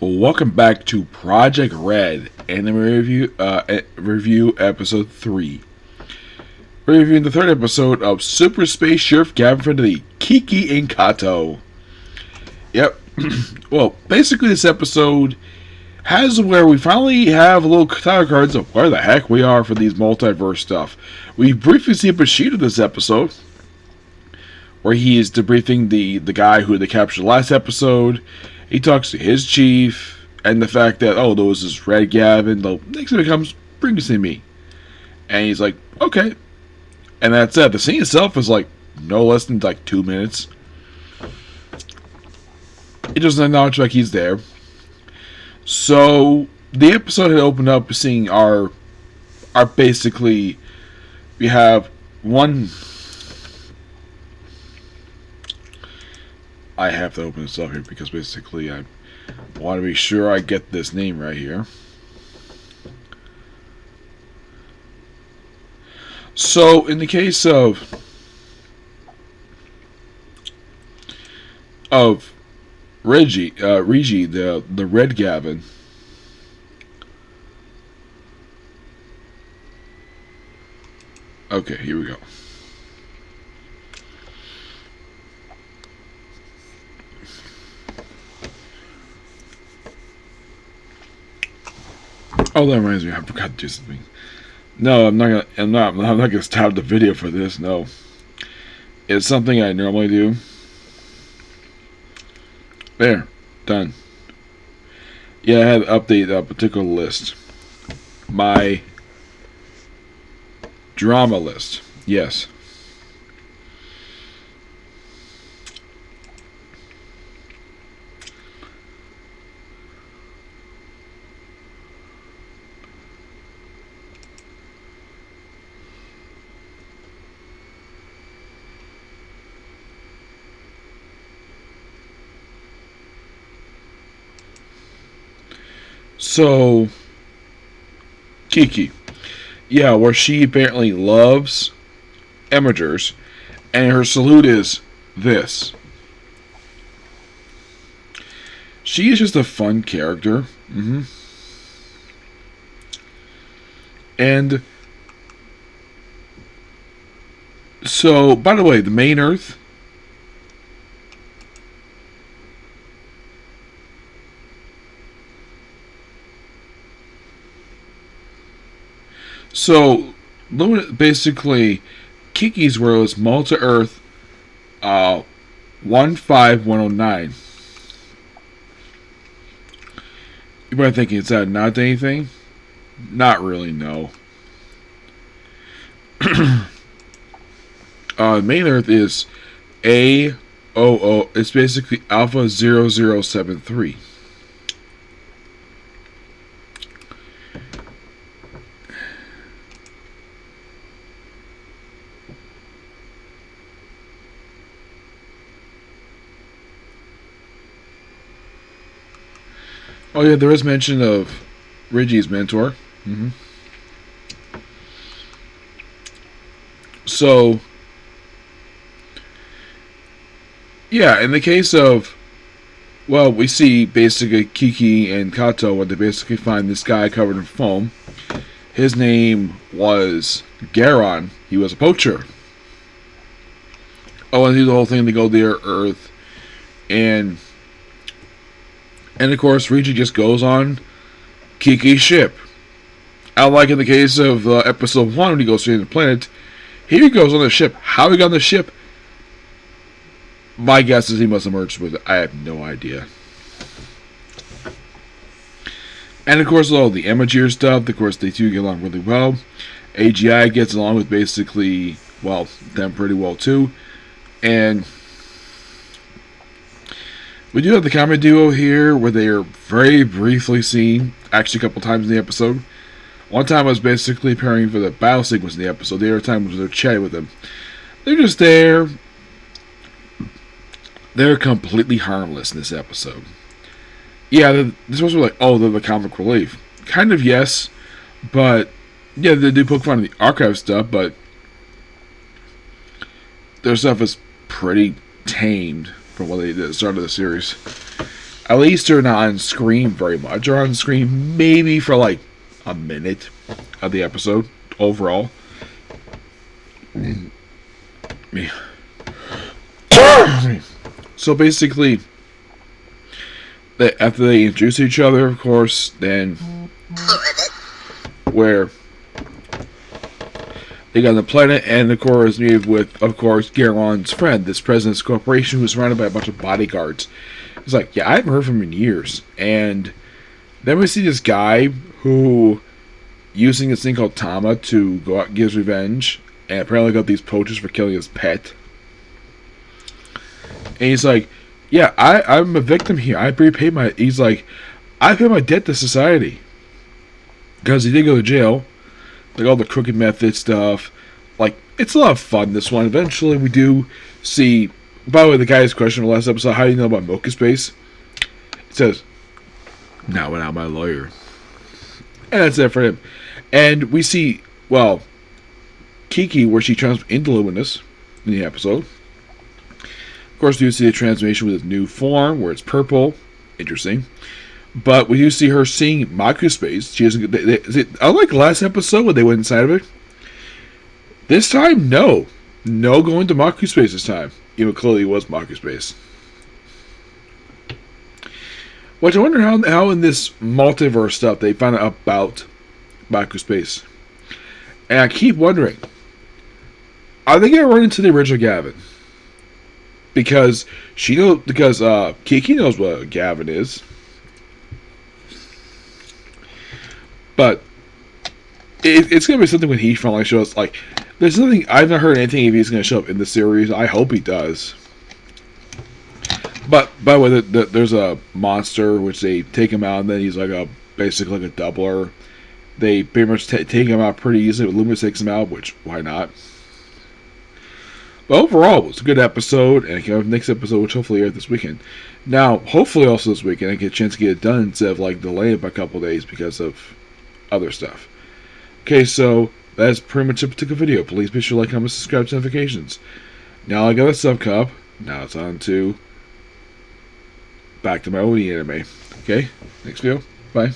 Welcome back to Project Red Anime Review Episode 3. We're reviewing the third episode of Super Space Sheriff Gavan for the Kiki and Koto. Yep. Well, basically this episode has where we finally have a little title cards of where the heck we are for these multiverse stuff. We briefly see Bushido this episode, where he is debriefing the guy who they captured last episode. He talks to his chief, and the fact that, oh, there was this red Gavan, the next thing becomes, bring this to me. And he's like, okay. And that's it. The scene itself is like no less than like 2 minutes. It doesn't acknowledge like he's there. So the episode had opened up seeing our basically, we have one. I have to open this up here because basically I want to be sure I get this name right here. So in the case of Reggie, the red Gavan. Okay, here we go. Oh, that reminds me. I forgot to do something. No, I'm not gonna stop the video for this. No, it's something I normally do. There, done. Yeah, I had to update a particular list. My drama list. Yes. So, Kiki. Yeah, where she apparently loves imagers, and her salute is this. She is just a fun character. And so, by the way, the main Earth. So, basically, Kiki's world is Malta Earth 15109. You might think it's that not anything? Not really, no. Main Earth is AOO. It's basically Alpha 0073. Oh yeah, there is mention of Reggie's mentor. So, yeah, in the case of, well, we see basically Kiki and Koto when they basically find this guy covered in foam. His name was Gavan. He was a poacher. Oh, and do the whole thing to go there, Earth, and of course, Reggie just goes on Kiki's ship. Unlike in the case of episode 1 when he goes to the planet, here he goes on the ship. How he got on the ship? My guess is he must have merged with it. I have no idea. And of course, all the Imageer stuff, of course, they two get along really well. AGI gets along with basically, well, them pretty well too. And we do have the comedy duo here, where they are very briefly seen, actually a couple times in the episode. One time I was basically preparing for the battle sequence in the episode. The other time was they're chatting with them. They're just there. They're completely harmless in this episode. Yeah, they're supposed to be like, oh, they're the comic relief. Kind of, yes. But, yeah, they do poke fun of the archive stuff, but their stuff is pretty tamed from what they did at the start of the series. At least they're not on screen very much. They're on screen maybe for like a minute of the episode overall. So basically, after they introduce each other, of course, then where they got on the planet, and of course, meet with, of course, Gavan's friend, this president's corporation, who's surrounded by a bunch of bodyguards. He's like, yeah, I haven't heard from him in years. And then we see this guy who, using this thing called Tama to go out and get his revenge, and apparently got these poachers for killing his pet. And he's like, yeah, I'm a victim here. I paid my debt to society. Because he did go to jail. Like all the crooked method stuff. Like, it's a lot of fun, this one. Eventually we do see, by the way, the guy's question in the last episode, how do you know about Mocha Space? It says, now and now my lawyer. And that's it for him. And we see, well, Kiki, where she transforms into Luminous in the episode. Of course, we do see the transformation with its new form, where it's purple. Interesting. But we do see her seeing Maku Space. She doesn't. Unlike last episode when they went inside of it, this time, no. No going to Maku Space this time. Even clearly it was Maku Space. Which I wonder how in this multiverse stuff they found out about Maku Space. And I keep wondering, are they going to run into the original Gavan? Because Kiki knows what Gavan is. But it's going to be something when he finally shows. Like, there's nothing. I've not heard anything if he's going to show up in the series. I hope he does. But by the way, there's a monster which they take him out, and then he's like basically like a doubler. They pretty much take him out pretty easily. But Luminous takes him out, which why not? But overall, it was a good episode, and I can have the next episode, which hopefully airs this weekend. Now, hopefully also this weekend, I get a chance to get it done instead of like delaying it by a couple of days because of other stuff. Okay, so that's pretty much a particular video. Please be sure to like, comment, subscribe to notifications. Now I got a sub cup. Now it's on to back to my own anime. Okay, next video. Bye.